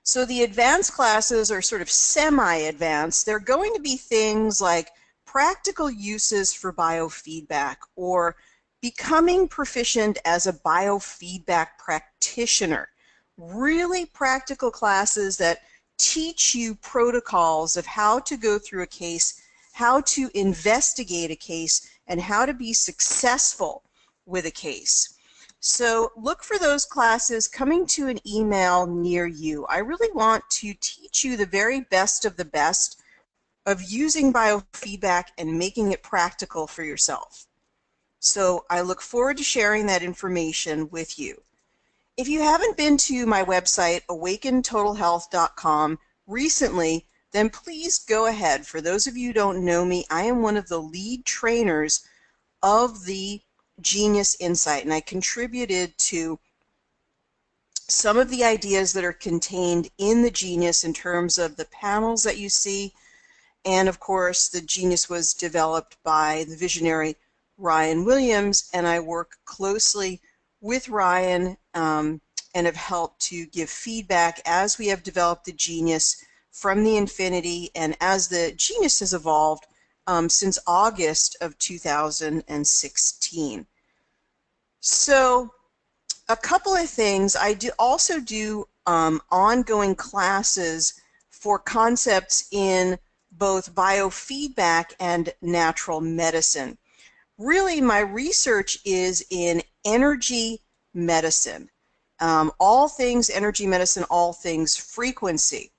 So the advanced classes are sort of semi-advanced. They're going to be things like practical uses for biofeedback or becoming proficient as a biofeedback practitioner. Really practical classes that teach you protocols of how to go through a case, how to investigate a case, and how to be successful with a case. So look for those classes coming to an email near you. I really want to teach you the very best of the best of using biofeedback and making it practical for yourself. So I look forward to sharing that information with you. If you haven't been to my website, awakentotalhealth.com, recently, then please go ahead. For those of you who don't know me, I am one of the lead trainers of the Genius Insight, and I contributed to some of the ideas that are contained in the Genius in terms of the panels that you see, and of course the Genius was developed by the visionary Ryan Williams, and I work closely with Ryan and have helped to give feedback as we have developed the Genius from the Infinity and as the Genius has evolved since August of 2016. So a couple of things. I also do ongoing classes for concepts in both biofeedback and natural medicine. Really, my research is in energy medicine. All things energy medicine, all things frequency.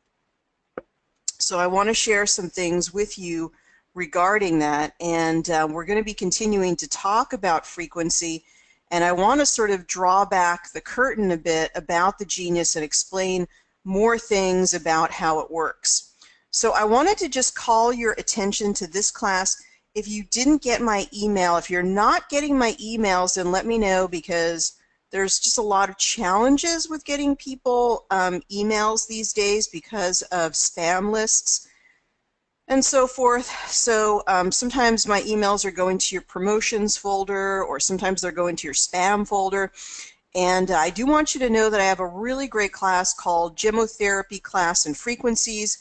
So I want to share some things with you regarding that, and we're going to be continuing to talk about frequency, and I want to sort of draw back the curtain a bit about the Genius and explain more things about how it works. So I wanted to just call your attention to this class. If you didn't get my email, if you're not getting my emails, then let me know, because there's just a lot of challenges with getting people emails these days because of spam lists and so forth. So sometimes my emails are going to your promotions folder, or sometimes they're going to your spam folder. And I do want you to know that I have a really great class called Gemmotherapy Class and Frequencies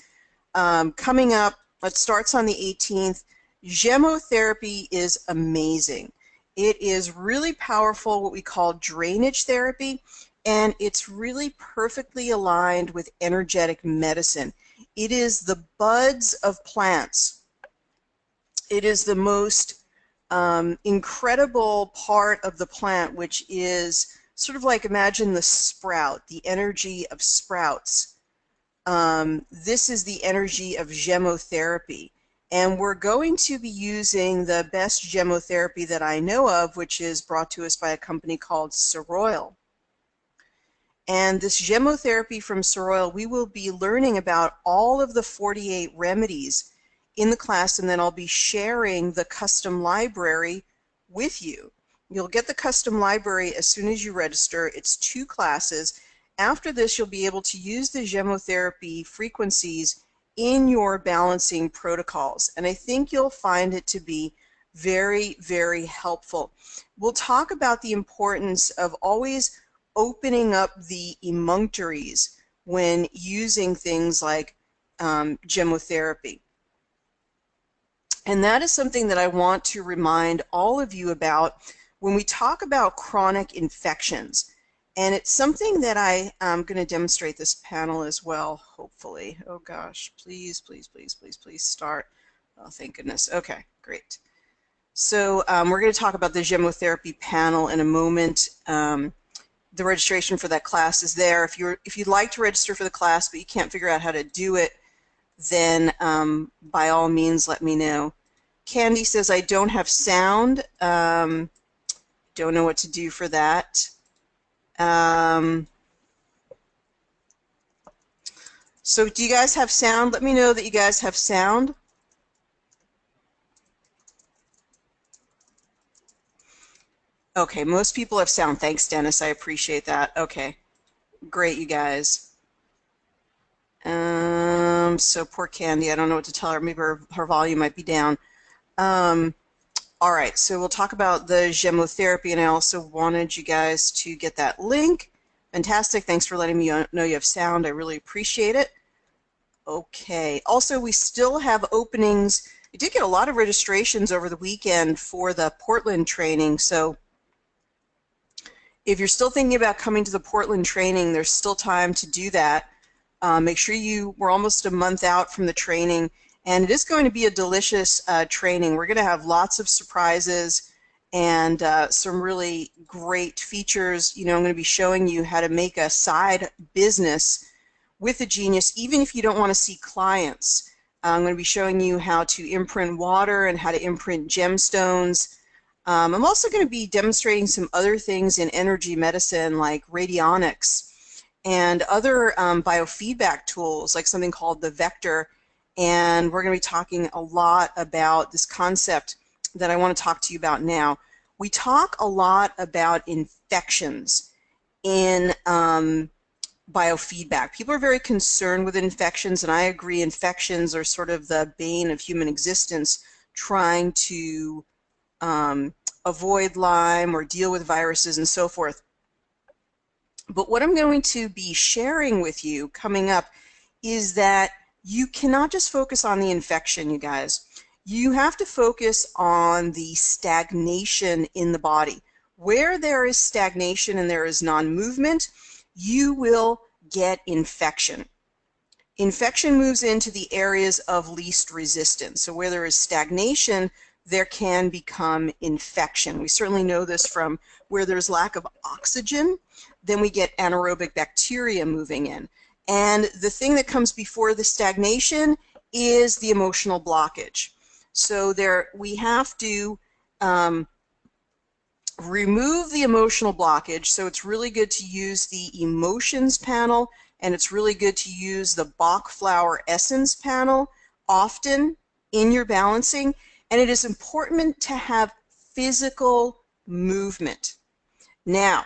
coming up. It starts on the 18th. Gemmotherapy is amazing. It is really powerful, what we call drainage therapy, and it's really perfectly aligned with energetic medicine. It is the buds of plants. It is the most incredible part of the plant, which is sort of like, imagine the sprout, the energy of sprouts. This is the energy of gemmotherapy. And we're going to be using the best gemmotherapy that I know of, which is brought to us by a company called Ariel. And this gemmotherapy from Ariel, we will be learning about all of the 48 remedies in the class, and then I'll be sharing the custom library with you. You'll get the custom library as soon as you register. It's 2 classes. After this, you'll be able to use the gemmotherapy frequencies in your balancing protocols, and I think you'll find it to be very, very helpful. We'll talk about the importance of always opening up the emunctories when using things like gemmotherapy. And that is something that I want to remind all of you about when we talk about chronic infections. And it's something that I'm going to demonstrate this panel as well, hopefully. Oh gosh, please, please, please, please, please start. Oh, thank goodness. Okay, great. So we're going to talk about the gemmotherapy panel in a moment. The registration for that class is there. If you'd like to register for the class but you can't figure out how to do it, then by all means let me know. Candy says, I don't have sound. Don't know what to do for that. So do you guys have sound? Let me know that you guys have sound. Okay, most people have sound. Thanks, Dennis. I appreciate that. Okay, great, you guys. So poor Candy, I don't know what to tell her. Maybe her volume might be down. All right, so we'll talk about the gemmotherapy, and I also wanted you guys to get that link Fantastic. Thanks for letting me know you have sound. I really appreciate it. Okay. Also, we still have openings. We did get a lot of registrations over the weekend for the Portland training. So if you're still thinking about coming to the Portland training, there's still time to do that. Make sure we're almost a month out from the training, and it is going to be a delicious training. We're going to have lots of surprises and some really great features. I'm going to be showing you how to make a side business with a genius, even if you don't want to see clients. I'm going to be showing you how to imprint water and how to imprint gemstones. I'm also going to be demonstrating some other things in energy medicine like radionics and other biofeedback tools like something called the vector. And we're going to be talking a lot about this concept that I want to talk to you about now. We talk a lot about infections in biofeedback. People are very concerned with infections, and I agree infections are sort of the bane of human existence, trying to avoid Lyme or deal with viruses and so forth. But what I'm going to be sharing with you coming up is that you cannot just focus on the infection, you guys. You have to focus on the stagnation in the body. Where there is stagnation and there is non-movement, you will get infection. Infection moves into the areas of least resistance. So where there is stagnation, there can become infection. We certainly know this from where there's lack of oxygen, then we get anaerobic bacteria moving in. And the thing that comes before the stagnation is the emotional blockage. So we have to remove the emotional blockage. So it's really good to use the emotions panel, and it's really good to use the Bach flower essence panel often in your balancing. And it is important to have physical movement. Now,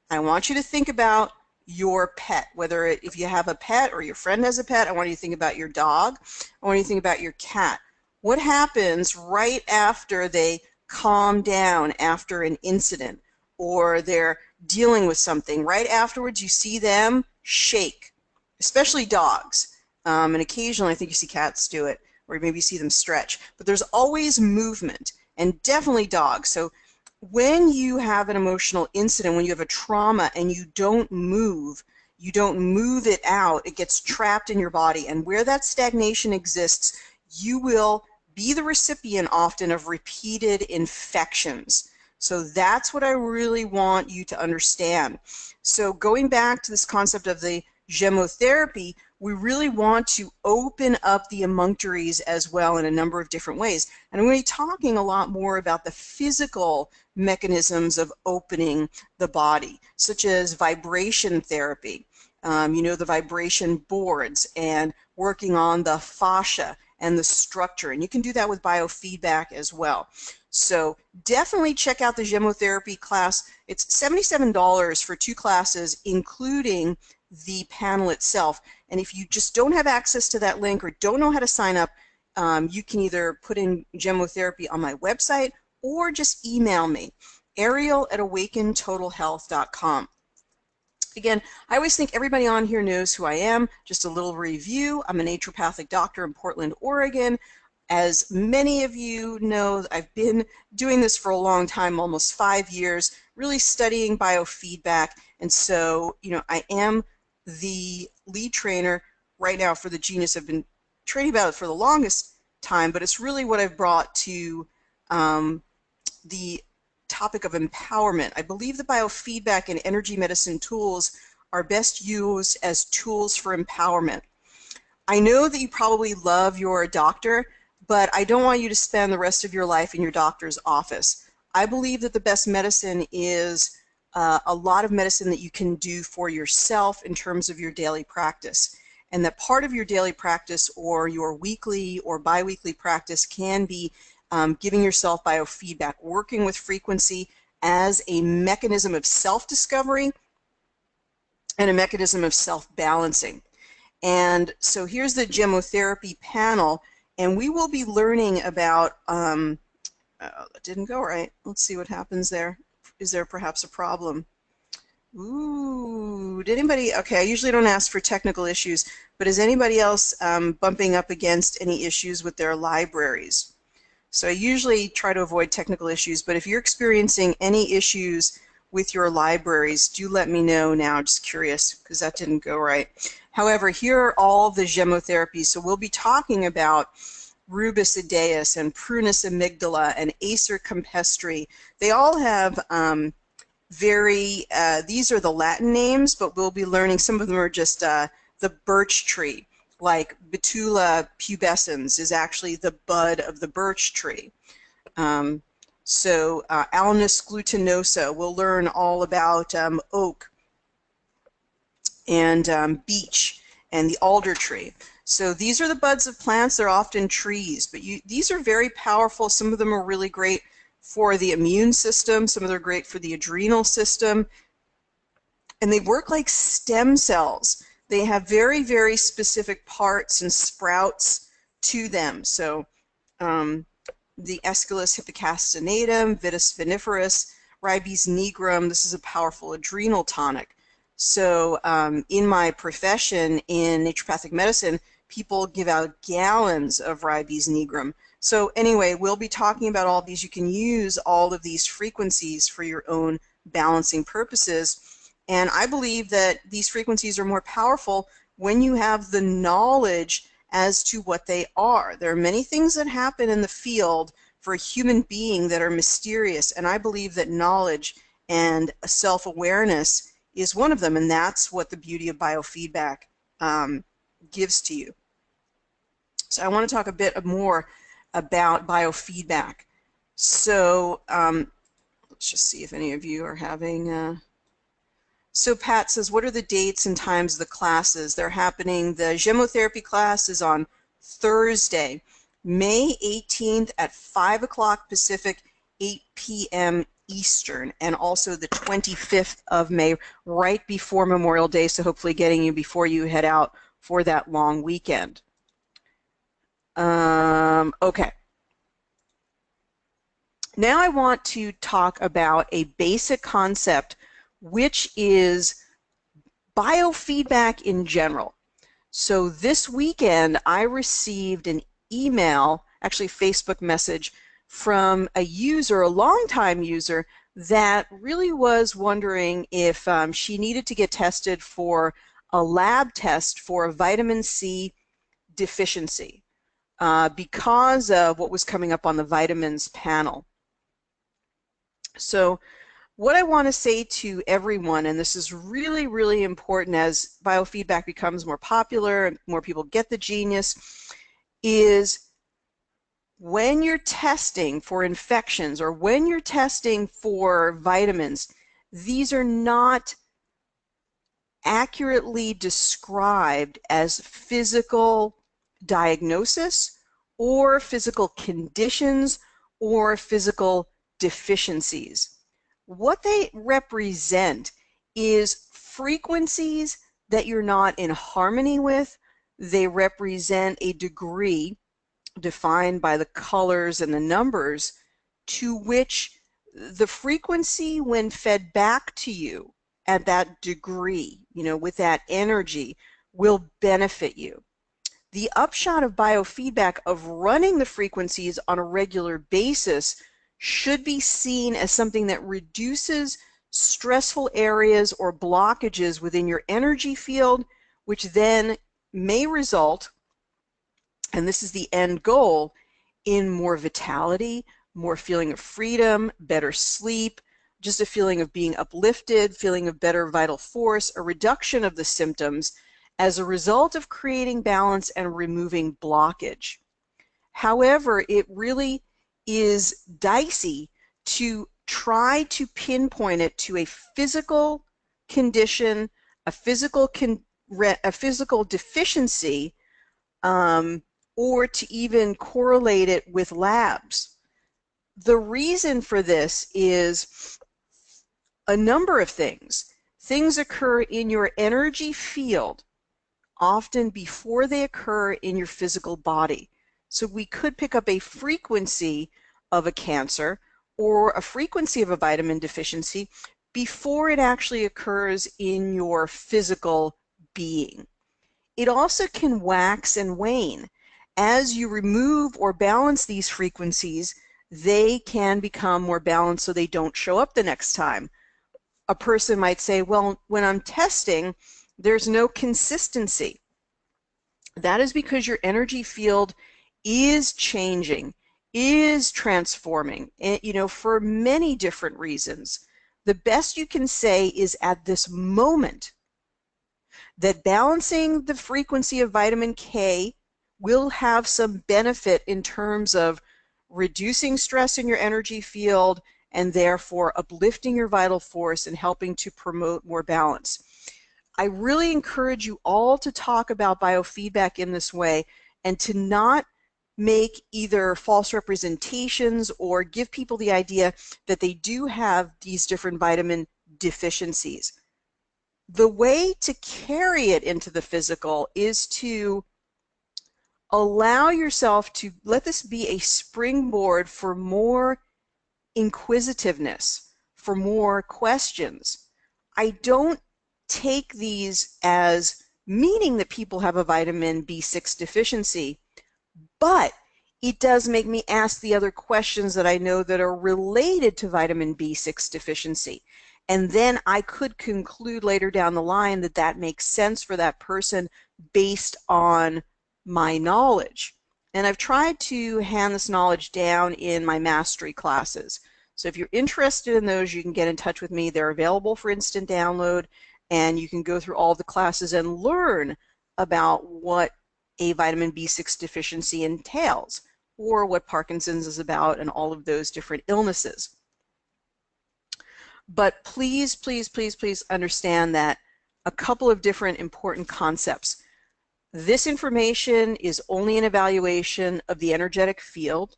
I want you to think about your pet, if you have a pet or your friend has a pet. I want you to think about your dog. I want you to think about your cat. What happens right after they calm down after an incident or they're dealing with something? Right afterwards, you see them shake, especially dogs. And occasionally, I think you see cats do it, or maybe you see them stretch. But there's always movement, and definitely dogs. So when you have an emotional incident, when you have a trauma and you don't move it out, it gets trapped in your body. And where that stagnation exists, you will be the recipient often of repeated infections. So that's what I really want you to understand. So going back to this concept of the Gemmotherapy, we really want to open up the emunctories as well in a number of different ways. And I'm going to be talking a lot more about the physical mechanisms of opening the body, such as vibration therapy, the vibration boards, and working on the fascia and the structure. And you can do that with biofeedback as well. So definitely check out the Gemmotherapy class. It's $77 for 2 classes, including the panel itself. And if you just don't have access to that link or don't know how to sign up, you can either put in Gemmotherapy on my website or just email me, Ariel@awakentotalhealth.com. Again, I always think everybody on here knows who I am. Just a little review. I'm a naturopathic doctor in Portland, Oregon. As many of you know, I've been doing this for a long time, almost 5 years, really studying biofeedback. And so, I am the lead trainer right now for the Genius. I've been training about it for the longest time, but it's really what I've brought to the topic of empowerment. I believe that biofeedback and energy medicine tools are best used as tools for empowerment. I know that you probably love your doctor, but I don't want you to spend the rest of your life in your doctor's office. I believe that the best medicine is a lot of medicine that you can do for yourself in terms of your daily practice. And that part of your daily practice or your weekly or biweekly practice can be giving yourself biofeedback, working with frequency as a mechanism of self-discovery and a mechanism of self-balancing. And so here's the Gemmotherapy panel, and we will be learning about, that didn't go right. Let's see what happens there. Is there perhaps a problem? Ooh, did anybody, okay, I usually don't ask for technical issues, but is anybody else bumping up against any issues with their libraries? So I usually try to avoid technical issues, but if you're experiencing any issues with your libraries, do let me know now. Just curious, because that didn't go right. However, here are all the Gemmotherapy. So we'll be talking about Rubus idaeus and Prunus amygdala and Acer campestri. They all have these are the Latin names, but we'll be learning, some of them are just the birch tree, like Betula pubescens is actually the bud of the birch tree. Alnus glutinosa, we'll learn all about oak and beech and the alder tree. So these are the buds of plants. They're often trees, but these are very powerful. Some of them are really great for the immune system. Some of them are great for the adrenal system. And they work like stem cells. They have very, very specific parts and sprouts to them. So the Aesculus hippocastanetum, Vitis vinifera, Ribes nigrum, this is a powerful adrenal tonic. So in my profession in naturopathic medicine, people give out gallons of Ribes nigrum. So anyway, we'll be talking about all of these. You can use all of these frequencies for your own balancing purposes. And I believe that these frequencies are more powerful when you have the knowledge as to what they are. There are many things that happen in the field for a human being that are mysterious, and I believe that knowledge and self-awareness is one of them, and that's what the beauty of biofeedback gives to you. So I want to talk a bit more about biofeedback. So let's just see if any of you are having... So Pat says, what are the dates and times of the classes? They're happening, the Gemmotherapy class is on Thursday, May 18th at 5 o'clock Pacific, 8 p.m. Eastern, and also the 25th of May, right before Memorial Day, so hopefully getting you before you head out for that long weekend. Okay. Now I want to talk about a basic concept, which is biofeedback in general. So this weekend I received an email, actually Facebook message, from a user, a longtime user, that really was wondering if she needed to get tested for a lab test for a vitamin C deficiency because of what was coming up on the vitamins panel. So what I want to say to everyone, and this is really, really important as biofeedback becomes more popular and more people get the genius, is when you're testing for infections or when you're testing for vitamins, these are not accurately described as physical diagnosis or physical conditions or physical deficiencies. What they represent is frequencies that you're not in harmony with. They represent a degree defined by the colors and the numbers to which the frequency, when fed back to you at that degree, with that energy, will benefit you. The upshot of biofeedback, of running the frequencies on a regular basis, should be seen as something that reduces stressful areas or blockages within your energy field, which then may result, and this is the end goal, in more vitality, more feeling of freedom, better sleep, just a feeling of being uplifted, feeling of better vital force, a reduction of the symptoms as a result of creating balance and removing blockage. However, it really is dicey to try to pinpoint it to a physical condition, a physical deficiency, or to even correlate it with labs. The reason for this is a number of things. Things occur in your energy field often before they occur in your physical body. So we could pick up a frequency of a cancer or a frequency of a vitamin deficiency before it actually occurs in your physical being. It also can wax and wane. As you remove or balance these frequencies, they can become more balanced so they don't show up the next time. A person might say, well, when I'm testing, there's no consistency. That is because your energy field is changing, is transforming, for many different reasons. The best you can say is at this moment that balancing the frequency of vitamin K will have some benefit in terms of reducing stress in your energy field and therefore uplifting your vital force and helping to promote more balance. I really encourage you all to talk about biofeedback in this way and to not make either false representations or give people the idea that they do have these different vitamin deficiencies. The way to carry it into the physical is to allow yourself to let this be a springboard for more inquisitiveness, for more questions. I don't take these as meaning that people have a vitamin B6 deficiency, but it does make me ask the other questions that I know that are related to vitamin B6 deficiency. And then I could conclude later down the line that that makes sense for that person based on my knowledge. And I've tried to hand this knowledge down in my mastery classes. So if you're interested in those, you can get in touch with me. They're available for instant download, and you can go through all the classes and learn about what a vitamin B6 deficiency entails, or what Parkinson's is about, and all of those different illnesses. But please, please, please, please understand that a couple of different important concepts. This information is only an evaluation of the energetic field.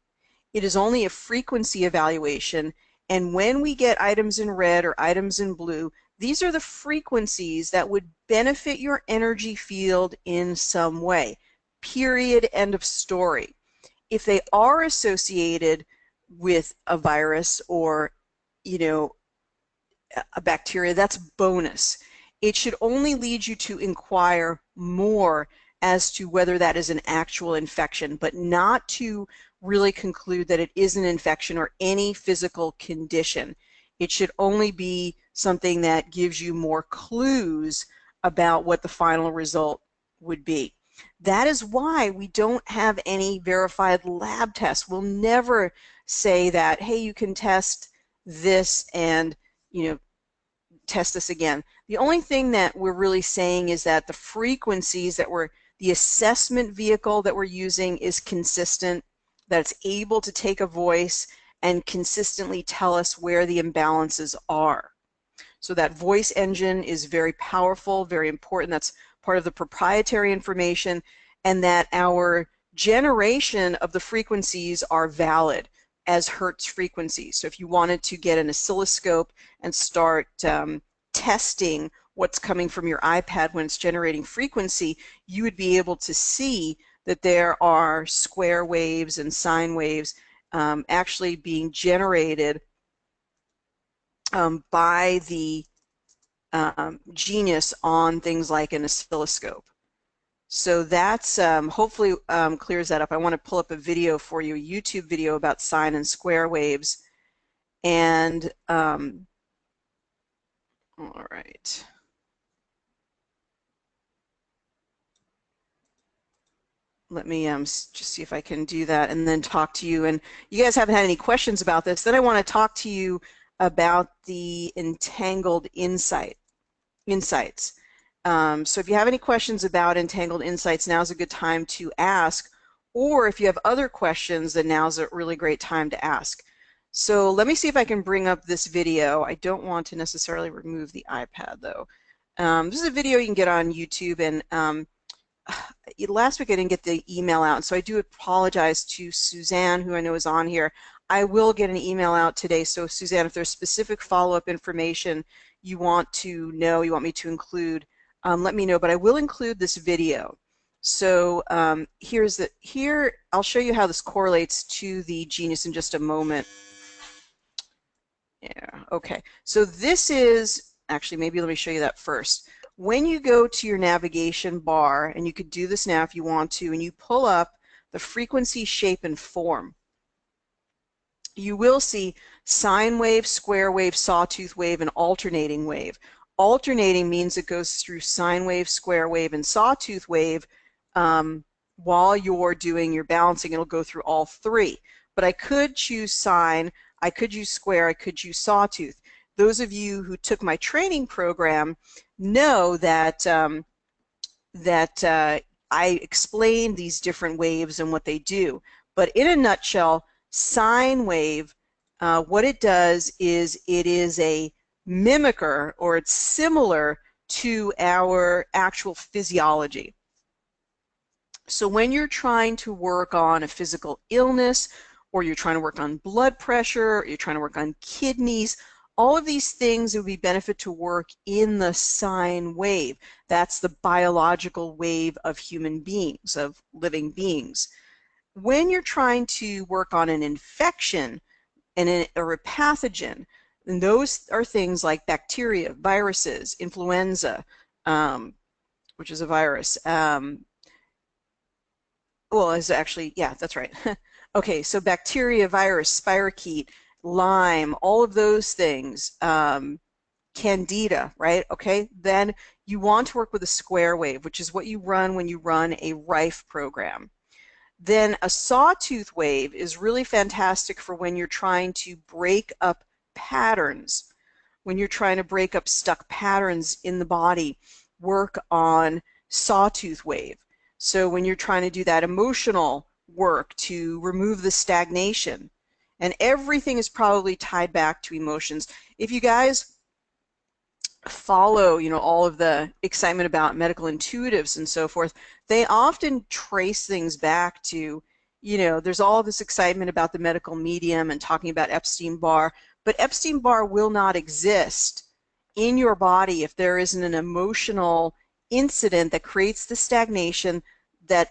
It is only a frequency evaluation, and when we get items in red or items in blue, these are the frequencies that would benefit your energy field in some way. Period. End of story. If they are associated with a virus or, a bacteria, that's bonus. It should only lead you to inquire more as to whether that is an actual infection, but not to really conclude that it is an infection or any physical condition. It should only be something that gives you more clues about what the final result would be. That is why we don't have any verified lab tests. We'll never say that, hey, you can test this and, test this again. The only thing that we're really saying is that the frequencies that the assessment vehicle that we're using is consistent, that it's able to take a voice and consistently tell us where the imbalances are. So that voice engine is very powerful, very important. That's part of the proprietary information, and that our generation of the frequencies are valid as Hertz frequencies. So if you wanted to get an oscilloscope and start testing what's coming from your iPad when it's generating frequency, you would be able to see that there are square waves and sine waves actually being generated by the genius on things like an oscilloscope. So that's hopefully clears that up. I want to pull up a video for you, a YouTube video about sine and square waves. And all right. Let me just see if I can do that and then talk to you. And you guys haven't had any questions about this. Then I want to talk to you about the entangled insights. So if you have any questions about entangled insights, now's a good time to ask. Or if you have other questions, then now's a really great time to ask. So let me see if I can bring up this video. I don't want to necessarily remove the iPad though. This is a video you can get on YouTube, and last week I didn't get the email out, so I do apologize to Suzanne, who I know is on here. I will get an email out today. So Suzanne, if there's specific follow-up information you want to know, you want me to include, let me know, but I will include this video. So here I'll show you how this correlates to the genius in just a moment. Yeah, okay. So this is, actually, maybe let me show you that first. When you go to your navigation bar, and you could do this now if you want to, and you pull up the frequency, shape, and form, you will see sine wave, square wave, sawtooth wave, and alternating wave. Alternating means it goes through sine wave, square wave, and sawtooth wave. While you're doing your balancing, it'll go through all three. But I could choose sine, I could use square, I could use sawtooth. Those of you who took my training program know that I explained these different waves and what they do. But in a nutshell, sine wave, what it does is it is a mimicker, or it's similar to our actual physiology. So when you're trying to work on a physical illness, or you're trying to work on blood pressure, or you're trying to work on kidneys, all of these things, it would be benefit to work in the sine wave. That's the biological wave of human beings, of living beings. When you're trying to work on an infection or a pathogen, and those are things like bacteria, viruses, influenza, which is a virus. Well, it's actually, yeah, that's right. Okay, so bacteria, virus, spirochete, Lyme, all of those things, Candida, right? Okay, then you want to work with a square wave, which is what you run when you run a Rife program. Then a sawtooth wave is really fantastic for when you're trying to break up patterns. When you're trying to break up stuck patterns in the body, work on sawtooth wave. So when you're trying to do that emotional work to remove the stagnation, and everything is probably tied back to emotions. If you guys follow, all of the excitement about medical intuitives and so forth, they often trace things back to, there's all this excitement about the medical medium and talking about Epstein-Barr, but Epstein-Barr will not exist in your body if there isn't an emotional incident that creates the stagnation that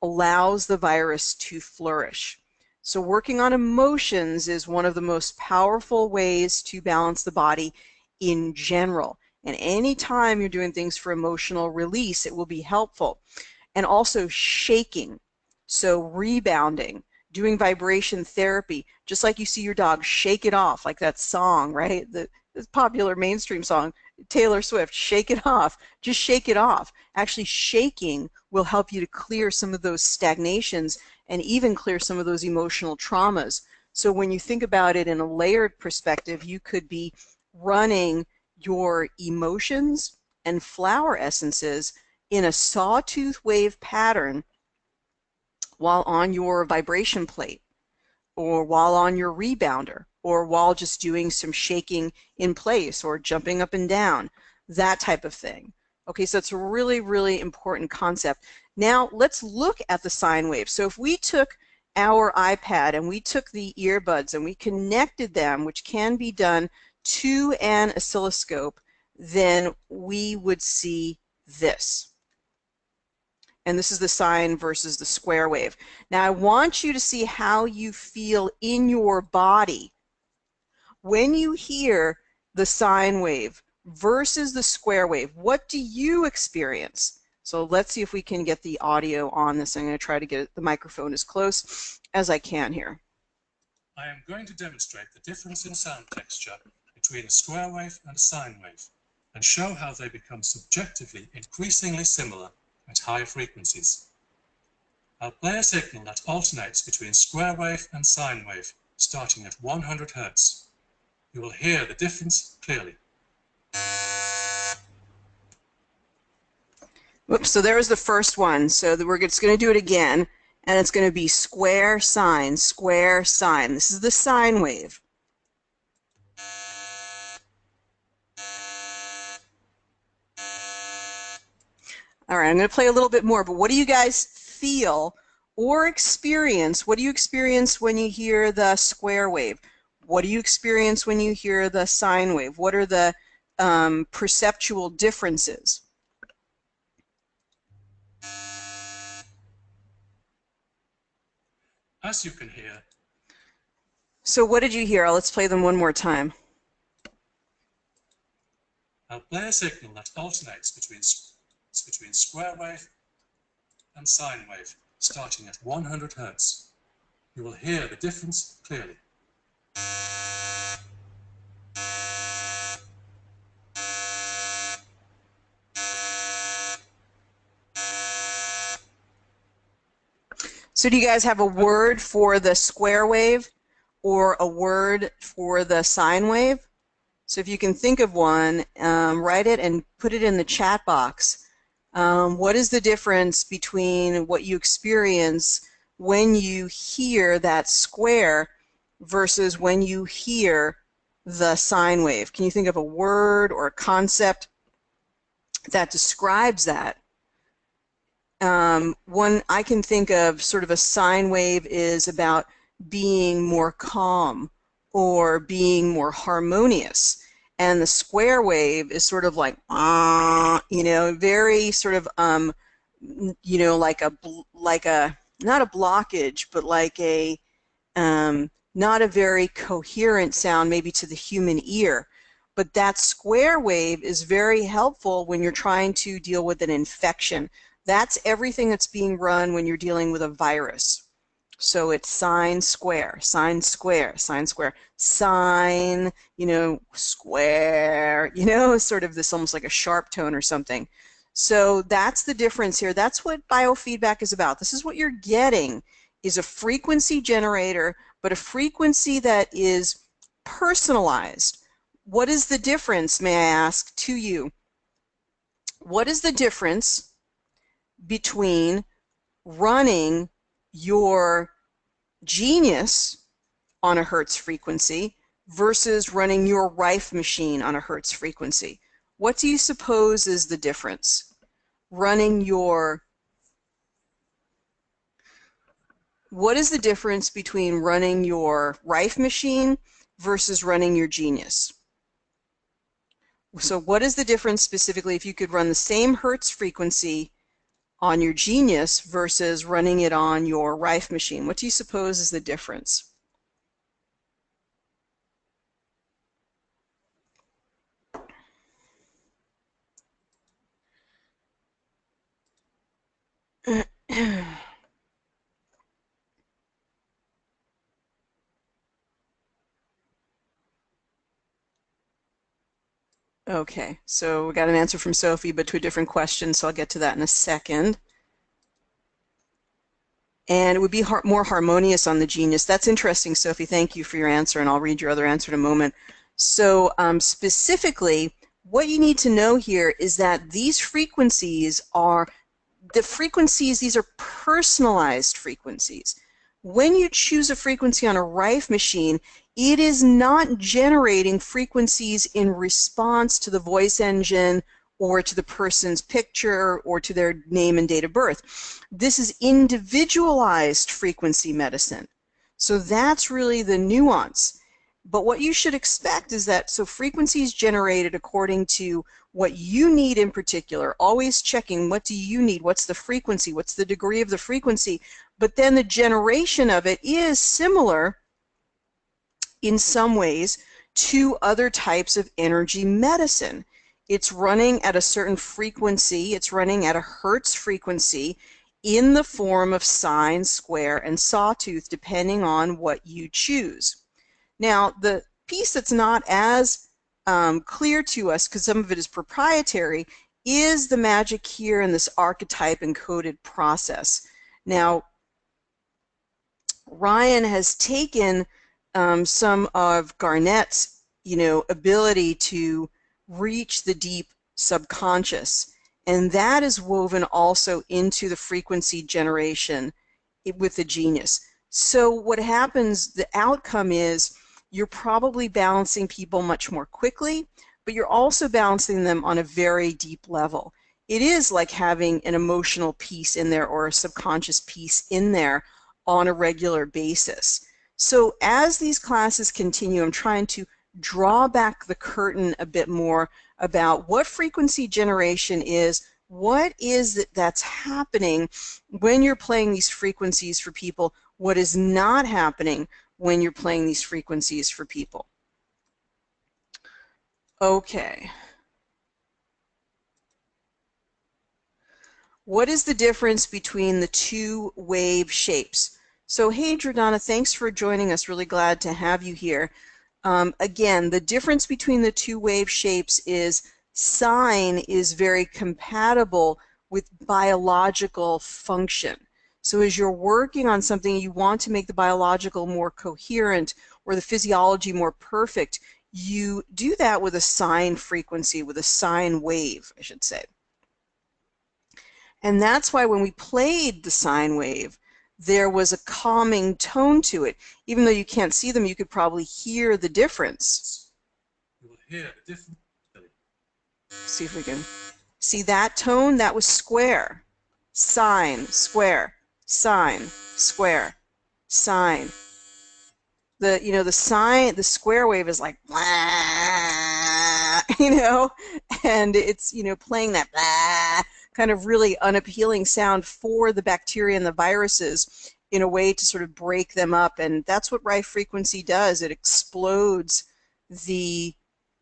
allows the virus to flourish. So working on emotions is one of the most powerful ways to balance the body in general. And anytime you're doing things for emotional release, it will be helpful. And also shaking, so rebounding, doing vibration therapy, just like you see your dog shake it off, like that song, right? The popular mainstream song, Taylor Swift, Shake It Off. Just shake it off. Actually, shaking will help you to clear some of those stagnations and even clear some of those emotional traumas. So when you think about it in a layered perspective, you could be running your emotions and flower essences in a sawtooth wave pattern while on your vibration plate, or while on your rebounder, or while just doing some shaking in place or jumping up and down, that type of thing. Okay, so it's a really, really important concept. Now let's look at the sine wave. So if we took our iPad and we took the earbuds and we connected them, which can be done to an oscilloscope, then we would see this. And this is the sine versus the square wave. Now I want you to see how you feel in your body when you hear the sine wave versus the square wave. What do you experience? So let's see if we can get the audio on this. I'm going to try to get the microphone as close as I can here. I am going to demonstrate the difference in sound texture between a square wave and a sine wave, and show how they become subjectively increasingly similar at higher frequencies. I'll play a signal that alternates between square wave and sine wave, starting at 100 Hz. You will hear the difference clearly. Whoops, so there's the first one. So we're just going to do it again, and it's going to be square sine, square sine. This is the sine wave. All right, I'm going to play a little bit more, but what do you guys feel or experience? What do you experience when you hear the square wave? What do you experience when you hear the sine wave? What are the perceptual differences? As you can hear. So what did you hear? Let's play them one more time. I'll play a signal that alternates between square wave and sine wave, starting at 100 Hz. You will hear the difference clearly. So do you guys have a word for the square wave or a word for the sine wave? So if you can think of one, write it and put it in the chat box. What is the difference between what you experience when you hear that square versus when you hear the sine wave? Can you think of a word or a concept that describes that? One I can think of, sort of a sine wave, is about being more calm or being more harmonious. And the square wave is sort of like, you know, very sort of, you know, like a, not a blockage, but like a, not a very coherent sound maybe to the human ear. But that square wave is very helpful when you're trying to deal with an infection. That's everything that's being run when you're dealing with a virus. So it's sine square, sine square, sine square, sine, you know, square, you know, sort of this almost like a sharp tone or something. So that's the difference here. That's what biofeedback is about. This is what you're getting, is a frequency generator, but a frequency that is personalized. What is the difference, may I ask, to you? What is the difference between running your Genius on a Hertz frequency versus running your Rife machine on a Hertz frequency? What do you suppose is the difference? What is the difference between running your Rife machine versus running your Genius? So what is the difference specifically if you could run the same Hertz frequency on your Genius versus running it on your Rife machine? What do you suppose is the difference? Okay, so we got an answer from Sophie, but to a different question, so I'll get to that in a second. And it would be more harmonious on the Genius. That's interesting, Sophie. Thank you for your answer, and I'll read your other answer in a moment. So specifically, what you need to know here is that these frequencies are these are personalized frequencies. When you choose a frequency on a Rife machine, it is not generating frequencies in response to the voice engine or to the person's picture or to their name and date of birth. This is individualized frequency medicine. So that's really the nuance. But what you should expect is that, so frequencies generated according to what you need in particular, always checking what do you need, what's the frequency, what's the degree of the frequency, but then the generation of it is similar in some ways to other types of energy medicine. It's running at a certain frequency, it's running at a Hertz frequency in the form of sine, square, and sawtooth, depending on what you choose. Now, the piece that's not as clear to us, because some of it is proprietary, is the magic here in this archetype encoded process. Now, Ryan has taken some of Garnett's, ability to reach the deep subconscious, and that is woven also into the frequency generation with the Genius. So what happens, the outcome is you're probably balancing people much more quickly, but you're also balancing them on a very deep level. It is like having an emotional piece in there or a subconscious piece in there on a regular basis. So as these classes continue, I'm trying to draw back the curtain a bit more about what frequency generation is, what is it that's happening when you're playing these frequencies for people, what is not happening when you're playing these frequencies for people. Okay. What is the difference between the two wave shapes? So hey Jordana, thanks for joining us. Really glad to have you here. Again, the difference between the two wave shapes is sine is very compatible with biological function. So as you're working on something, you want to make the biological more coherent or the physiology more perfect, you do that with a sine frequency, with a sine wave, I should say. And that's why when we played the sine wave, there was a calming tone to it. Even though you can't see them, you could probably hear the difference. You will hear the difference. See if we can see that tone. That was square. Sine, square, sine, square, sine. The square wave is like blah, and it's playing that blah kind of really unappealing sound for the bacteria and the viruses in a way to sort of break them up. And that's what Rife frequency does. It explodes the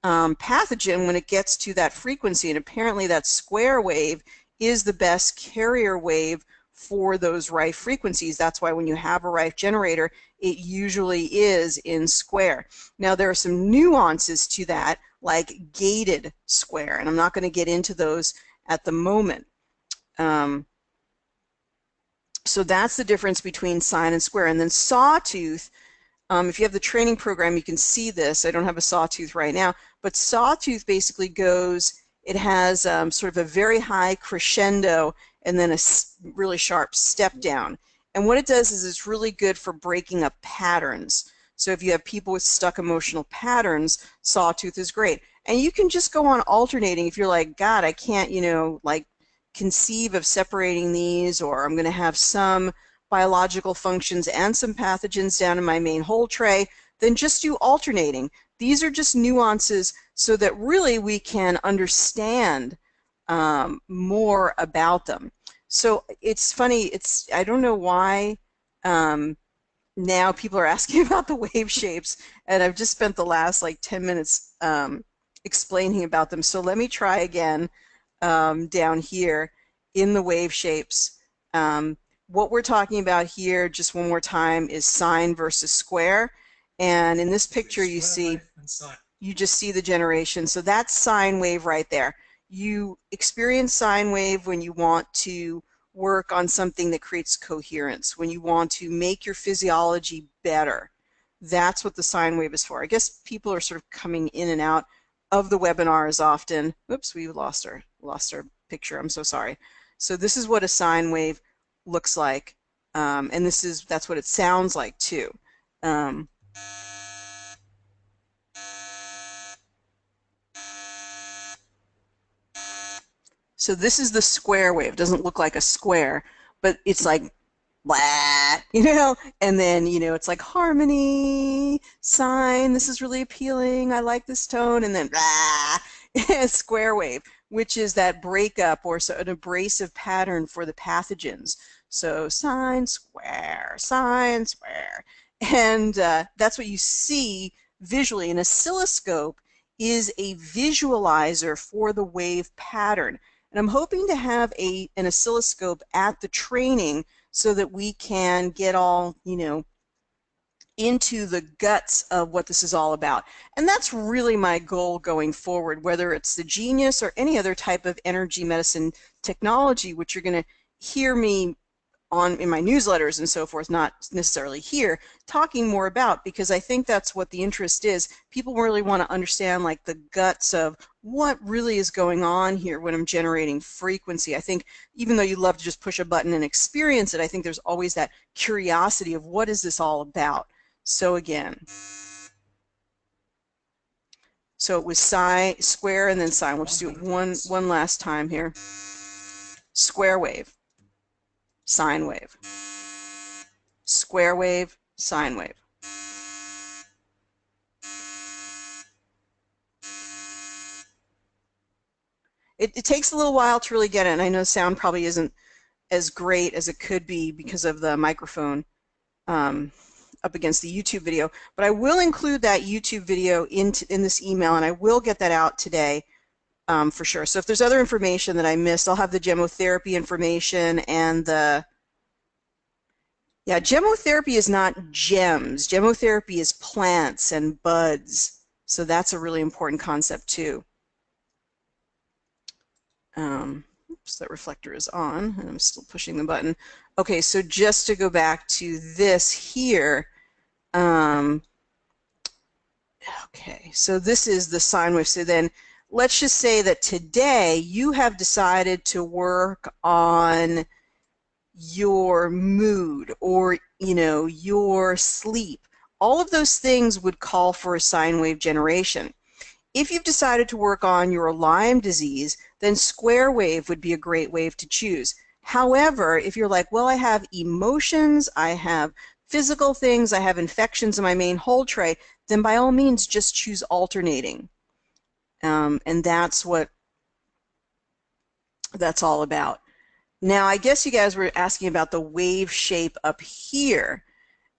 pathogen when it gets to that frequency. And apparently that square wave is the best carrier wave for those Rife frequencies. That's why when you have a Rife generator, it usually is in square. Now there are some nuances to that, like gated square, and I'm not going to get into those at the moment. So that's the difference between sine and square. And then sawtooth, if you have the training program, you can see this. I don't have a sawtooth right now, but sawtooth basically goes, it has sort of a very high crescendo and then a really sharp step down. And what it does is it's really good for breaking up patterns. So if you have people with stuck emotional patterns, sawtooth is great. And you can just go on alternating if you're like, God, I can't, like conceive of separating these, or I'm going to have some biological functions and some pathogens down in my main whole tray, then just do alternating. These are just nuances so that really we can understand more about them. So it's funny, I don't know why now people are asking about the wave shapes, and I've just spent the last like 10 minutes explaining about them. So let me try again down here in the wave shapes. What we're talking about here, just one more time, is sine versus square. And in this picture you see, you just see the generation. So that's sine wave right there. You experience sine wave when you want to work on something that creates coherence, when you want to make your physiology better. That's what the sine wave is for. I guess people are sort of coming in and out of the webinars often. Oops, we lost our picture. I'm so sorry. So this is what a sine wave looks like, and that's what it sounds like too. So this is the square wave. It doesn't look like a square, but it's like blah, and then it's like harmony, sine, this is really appealing, I like this tone, and then blah, square wave, which is that breakup or so an abrasive pattern for the pathogens. So sine, square, and that's what you see visually. An oscilloscope is a visualizer for the wave pattern. And I'm hoping to have an oscilloscope at the training so that we can get all, into the guts of what this is all about. And that's really my goal going forward, whether it's the Genius or any other type of energy medicine technology, which you're going to hear me in my newsletters and so forth, not necessarily here, talking more about, because I think that's what the interest is. People really want to understand like the guts of what really is going on here when I'm generating frequency. I think even though you love to just push a button and experience it, I think there's always that curiosity of what is this all about. So again, so it was sine, square, and then sine. We'll just do it one last time here. Square wave, sine wave, square wave, sine wave. It takes a little while to really get it, and I know sound probably isn't as great as it could be because of the microphone up against the YouTube video, but I will include that YouTube video in this email, and I will get that out today for sure. So if there's other information that I missed, I'll have the gemmotherapy information and the, yeah, gemmotherapy is not gems. Gemmotherapy is plants and buds. So that's a really important concept too. Oops, that reflector is on, and I'm still pushing the button. Okay, so just to go back to this here, okay, so this is the sine wave. So then let's just say that today you have decided to work on your mood or, you know, your sleep. All of those things would call for a sine wave generation. If you've decided to work on your Lyme disease, then square wave would be a great wave to choose. However, if you're like, well, I have emotions, I have physical things, I have infections in my main whole tray, then by all means just choose alternating. And that's what that's all about. Now, I guess you guys were asking about the wave shape up here.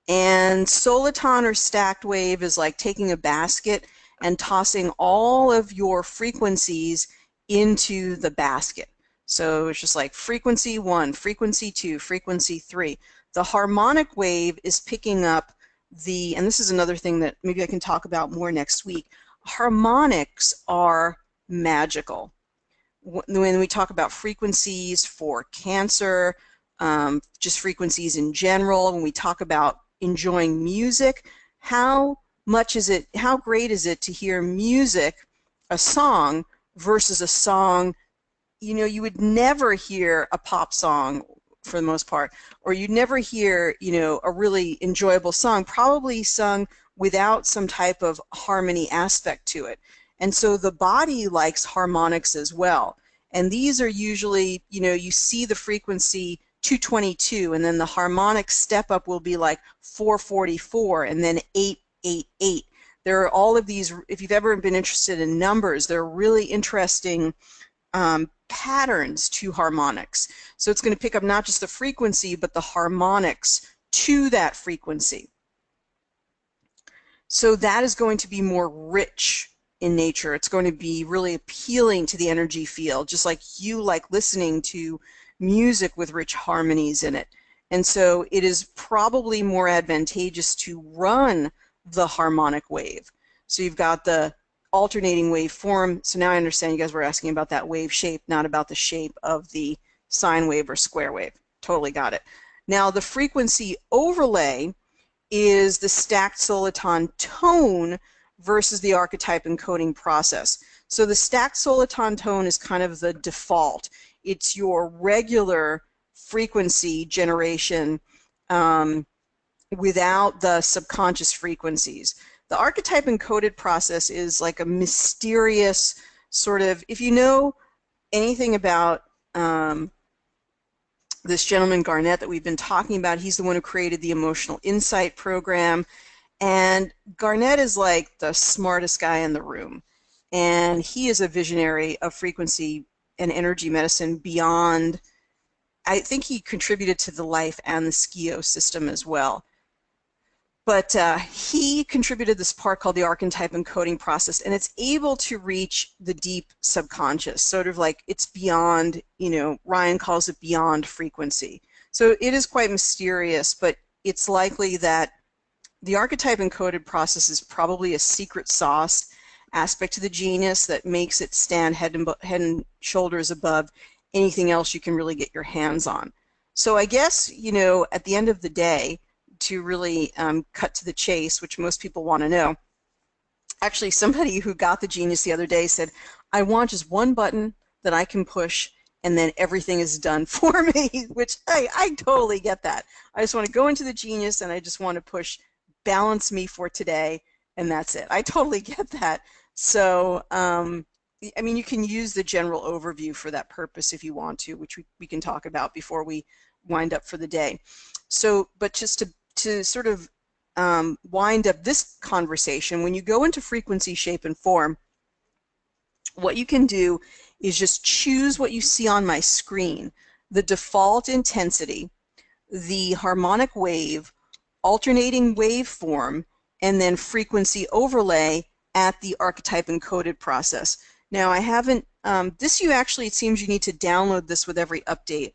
And soliton or stacked wave is like taking a basket and tossing all of your frequencies into the basket. So it's just like frequency 1, frequency 2, frequency 3. The harmonic wave is picking up the, and this is another thing that maybe I can talk about more next week, harmonics are magical. When we talk about frequencies for cancer, just frequencies in general, when we talk about enjoying music, how great is it to hear music, a song, versus a song, you know, you would never hear a pop song for the most part, or you'd never hear, you know, a really enjoyable song, probably sung without some type of harmony aspect to it. And so the body likes harmonics as well. And these are usually, you know, you see the frequency 222, and then the harmonic step up will be like 444, and then 888. There are all of these, if you've ever been interested in numbers, they're really interesting patterns to harmonics. So it's going to pick up not just the frequency, but the harmonics to that frequency. So that is going to be more rich in nature. It's going to be really appealing to the energy field, just like you like listening to music with rich harmonies in it. And so it is probably more advantageous to run the harmonic wave. So you've got the alternating wave form. So now I understand you guys were asking about that wave shape, not about the shape of the sine wave or square wave. Totally got it. Now the frequency overlay is the stacked soliton tone versus the archetype encoding process. So the stacked soliton tone is kind of the default. It's your regular frequency generation without the subconscious frequencies. The archetype encoded process is like a mysterious sort of, if you know anything about this gentleman Garnett that we've been talking about, he's the one who created the Emotional Insight program. And Garnett is like the smartest guy in the room. And he is a visionary of frequency and energy medicine beyond, I think he contributed to the Life and the Skio system as well. But he contributed this part called the archetype encoding process, and it's able to reach the deep subconscious, sort of like it's beyond, you know, Ryan calls it beyond frequency. So it is quite mysterious, but it's likely that the archetype encoded process is probably a secret sauce aspect to the genius that makes it stand head and shoulders above anything else you can really get your hands on. So I guess, you know, at the end of the day, to really cut to the chase, which most people want to know, actually somebody who got the genius the other day said, I want just one button that I can push and then everything is done for me, which I totally get that. I just want to go into the genius and I just want to push balance me for today, and that's it. I totally get that. So, I mean, you can use the general overview for that purpose if you want to, which we can talk about before we wind up for the day. So, but just to sort of wind up this conversation, when you go into frequency, shape, and form, what you can do is just choose what you see on my screen, the default intensity, the harmonic wave, alternating waveform, and then frequency overlay at the archetype encoded process. Now, I haven't This it seems you need to download this with every update.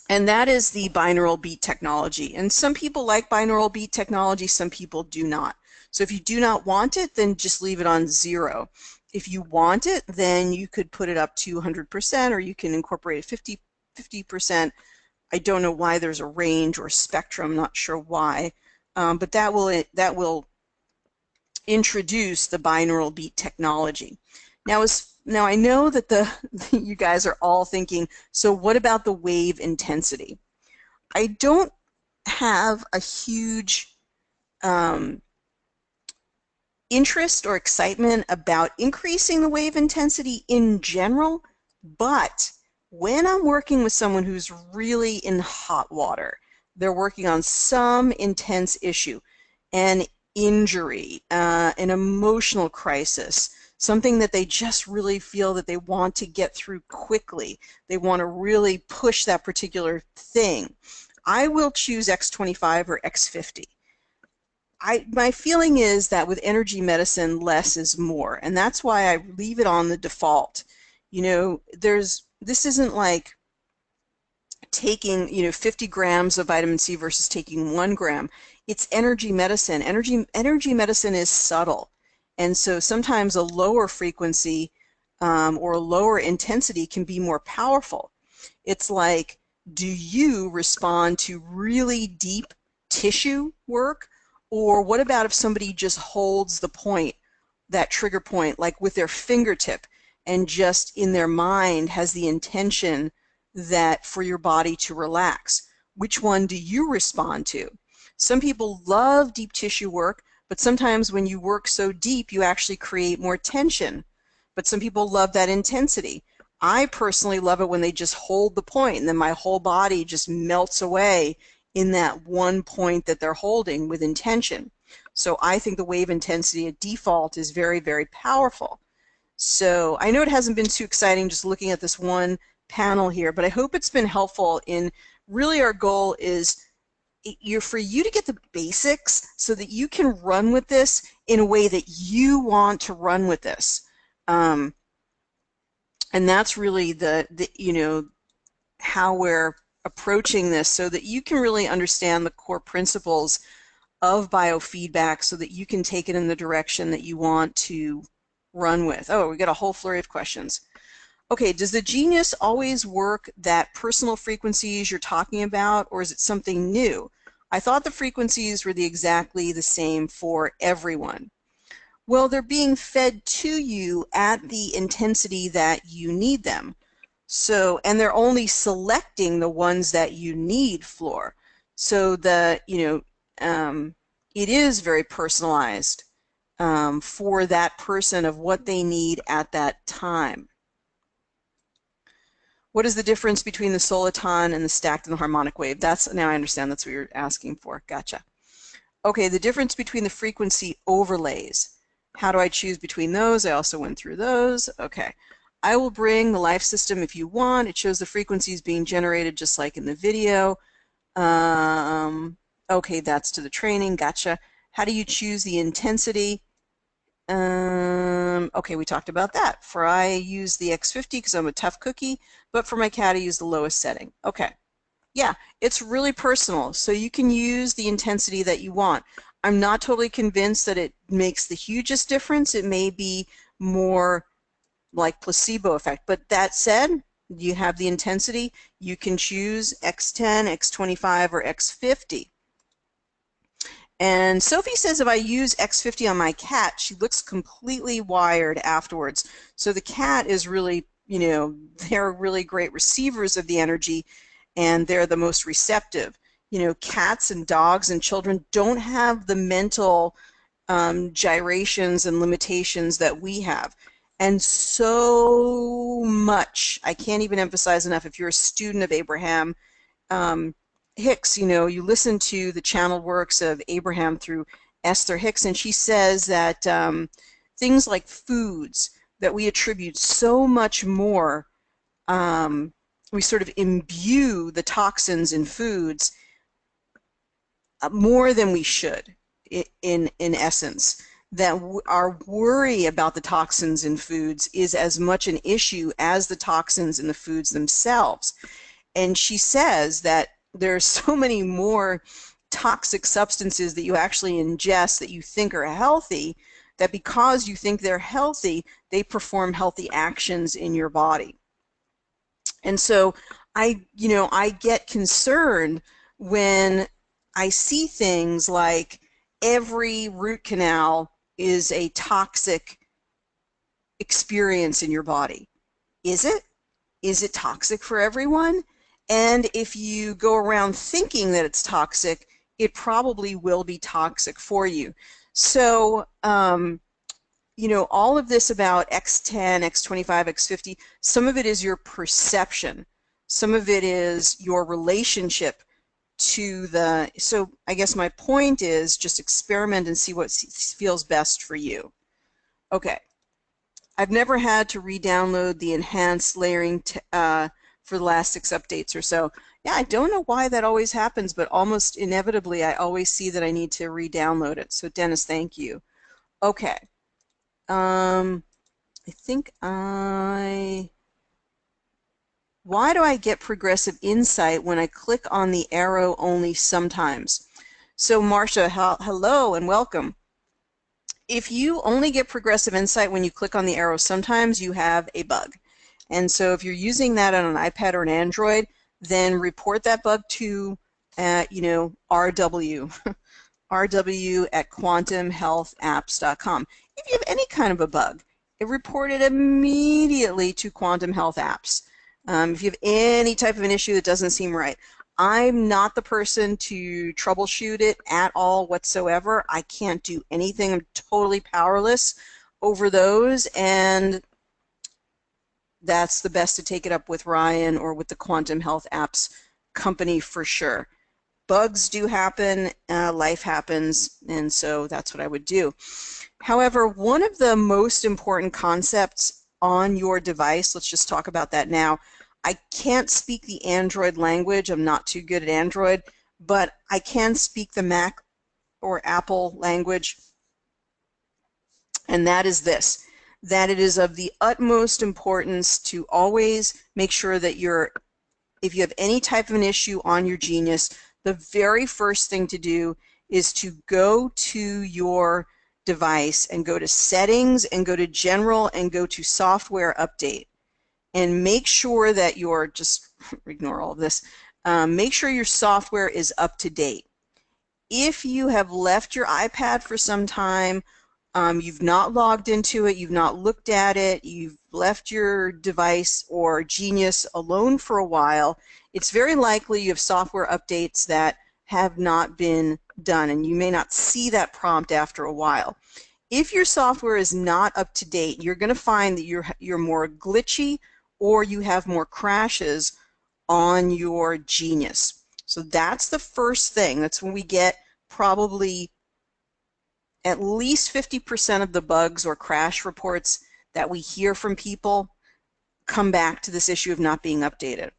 And that is the binaural beat technology. And some people like binaural beat technology, some people do not. So if you do not want it, then just leave it on 0. If you want it, then you could put it up to 100%, or you can incorporate 50%. I don't know why there's a range or spectrum, not sure why, but that will introduce the binaural beat technology. Now I know that you guys are all thinking, so what about the wave intensity? I don't have a huge interest or excitement about increasing the wave intensity in general, but when I'm working with someone who's really in hot water, they're working on some intense issue, an injury, an emotional crisis, something that they just really feel that they want to get through quickly. They want to really push that particular thing. I will choose X25 or X50. My feeling is that with energy medicine, less is more, and that's why I leave it on the default. This isn't like taking 50 grams of vitamin C versus taking 1 gram. It's energy medicine. Energy medicine is subtle, and so sometimes a lower frequency or a lower intensity can be more powerful. It's like, do you respond to really deep tissue work, or what about if somebody just holds the point, that trigger point, like with their fingertip, and just in their mind has the intention that for your body to relax? Which one do you respond to? Some people love deep tissue work, but sometimes when you work so deep, you actually create more tension. But some people love that intensity. I personally love it when they just hold the point, and then my whole body just melts away in that one point that they're holding with intention. So I think the wave intensity at default is very, very powerful. So I know it hasn't been too exciting just looking at this one panel here, but I hope it's been helpful. In really, our goal is for you to get the basics so that you can run with this in a way that you want to run with this. And that's really how we're approaching this, so that you can really understand the core principles of biofeedback so that you can take it in the direction that you want to run with. Oh, we got a whole flurry of questions. Okay, does the genius always work that personal frequencies you're talking about, or is it something new? I thought the frequencies were exactly the same for everyone. Well, they're being fed to you at the intensity that you need them. So, and they're only selecting the ones that you need, Floor. So it is very personalized for that person of what they need at that time. What is the difference between the soliton and the stacked and the harmonic wave? Now I understand that's what you're asking for. Gotcha. Okay, the difference between the frequency overlays. How do I choose between those? I also went through those. Okay. I will bring the life system if you want. It shows the frequencies being generated just like in the video. Okay, that's to the training. Gotcha. How do you choose the intensity? Okay, we talked about that. I use the X50 because I'm a tough cookie, but for my cat I use the lowest setting. Okay. Yeah, it's really personal, so you can use the intensity that you want. I'm not totally convinced that it makes the hugest difference. It may be more like placebo effect, but that said, you have the intensity. You can choose X10, X25, or X50. And Sophie says if I use X50 on my cat, she looks completely wired afterwards. So the cat is really, they're really great receivers of the energy, and they're the most receptive. Cats and dogs and children don't have the mental gyrations and limitations that we have. And so much, I can't even emphasize enough, if you're a student of Abraham Hicks, you listen to the channeled works of Abraham through Esther Hicks, and she says that things like foods, that we attribute so much more, we sort of imbue the toxins in foods more than we should, in essence. that our worry about the toxins in foods is as much an issue as the toxins in the foods themselves. And she says that there are so many more toxic substances that you actually ingest that you think are healthy, that because you think they're healthy, they perform healthy actions in your body. And so I get concerned when I see things like every root canal is a toxic experience in your body. Is it? Is it toxic for everyone? And if you go around thinking that it's toxic, it probably will be toxic for you. So, all of this about X10, X25, X50, some of it is your perception. Some of it is your relationship to the, so I guess my point is just experiment and see what feels best for you. Okay. I've never had to re-download the enhanced layering for the last 6 updates or so. Yeah, I don't know why that always happens, but almost inevitably I always see that I need to re-download it. So Dennis, thank you. Okay. I think why do I get progressive insight when I click on the arrow only sometimes? So Marcia, hello and welcome. If you only get progressive insight when you click on the arrow sometimes, you have a bug. And so if you're using that on an iPad or an Android, then report that bug to, RW, RW at quantumhealthapps.com. If you have any kind of a bug, report it immediately to Quantum Health Apps. If you have any type of an issue that doesn't seem right, I'm not the person to troubleshoot it at all whatsoever. I can't do anything. I'm totally powerless over those, and that's the best to take it up with Ryan or with the Quantum Health Apps company for sure. Bugs do happen, life happens, and so that's what I would do. However, one of the most important concepts on your device, let's just talk about that now. I can't speak the Android language. I'm not too good at Android, but I can speak the Mac or Apple language, and that is this, that it is of the utmost importance to always make sure that if you have any type of an issue on your Genius, the very first thing to do is to go to your device and go to Settings and go to General and go to Software Update. And make sure that just ignore all of this, make sure your software is up to date. If you have left your iPad for some time, you've not logged into it, you've not looked at it, you've left your device or Genius alone for a while, it's very likely you have software updates that have not been done, and you may not see that prompt after a while. If your software is not up to date, you're going to find that you're more glitchy, or you have more crashes on your Genius. So that's the first thing. That's when we get probably at least 50% of the bugs or crash reports that we hear from people come back to this issue of not being updated.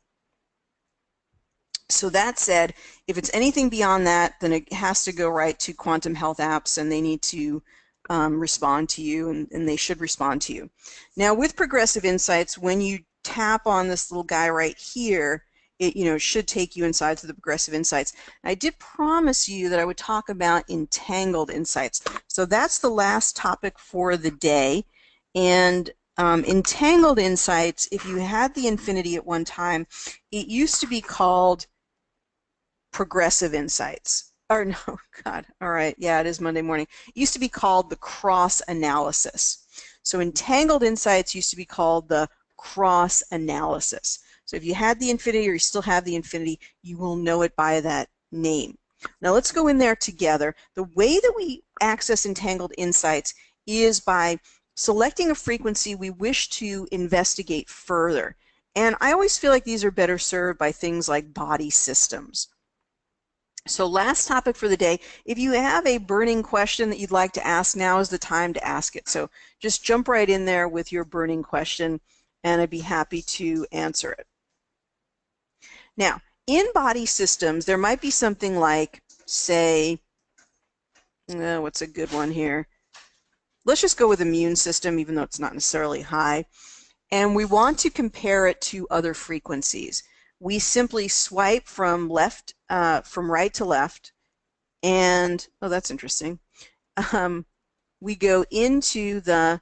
So that said, if it's anything beyond that, then it has to go right to Quantum Health Apps, and they need to respond to you, and they should respond to you. Now, with Progressive Insights, when you tap on this little guy right here, it should take you inside to the Progressive Insights. And I did promise you that I would talk about Entangled Insights. So that's the last topic for the day. And Entangled Insights, if you had the Infinity at one time, it used to be called Progressive Insights. Or no, God, all right, yeah, it is Monday morning. It used to be called the Cross Analysis. So Entangled Insights used to be called the Cross Analysis. So if you had the Infinity or you still have the Infinity, you will know it by that name. Now let's go in there together. The way that we access Entangled Insights is by selecting a frequency we wish to investigate further. And I always feel like these are better served by things like body systems. So last topic for the day, if you have a burning question that you'd like to ask, now is the time to ask it. So just jump right in there with your burning question, and I'd be happy to answer it. Now, in body systems, there might be something like, say, what's a good one here? let's just go with immune system, even though it's not necessarily high. And we want to compare it to other frequencies. We simply swipe from right to left, and oh, that's interesting. We go into the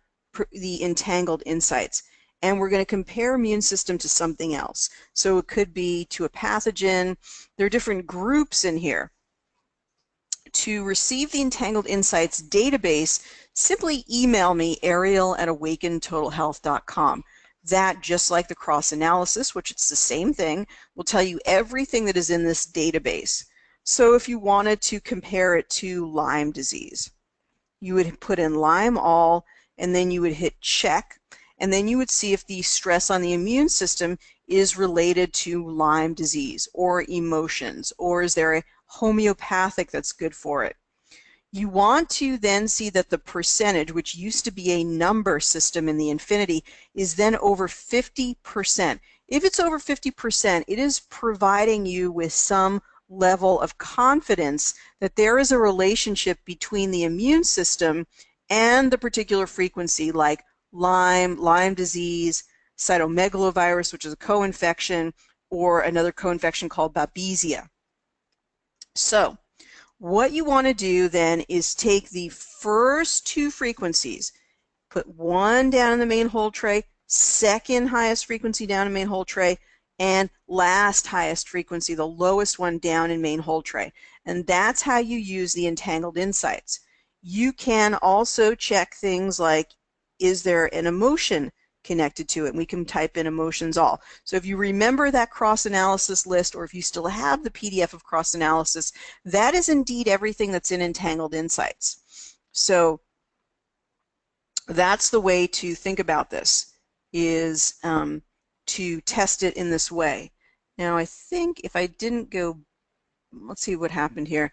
entangled insights, and we're going to compare immune system to something else. So it could be to a pathogen. There are different groups in here. To receive the Entangled Insights database, simply email me, ariel@awakentotalhealth.com. That, just like the cross analysis, which it's the same thing, will tell you everything that is in this database. So if you wanted to compare it to Lyme disease, you would put in Lyme all, and then you would hit check, and then you would see if the stress on the immune system is related to Lyme disease or emotions, or is there a homeopathic that's good for it. You want to then see that the percentage, which used to be a number system in the infinity, is then over 50%. If it's over 50%, it is providing you with some level of confidence that there is a relationship between the immune system and the particular frequency, like Lyme disease, cytomegalovirus, which is a co-infection, or another co-infection called Babesia. So what you want to do then is take the first two frequencies, put one down in the main hold tray, second highest frequency down in main hold tray, and last highest frequency, the lowest one, down in main hold tray. And that's how you use the Entangled Insights. You can also check things like, is there an emotion connected to it? And we can type in emotions all. So if you remember that cross analysis list, or if you still have the PDF of cross analysis, that is indeed everything that's in Entangled Insights. So that's the way to think about this, is to test it in this way. Now I think if I didn't go, let's see what happened here.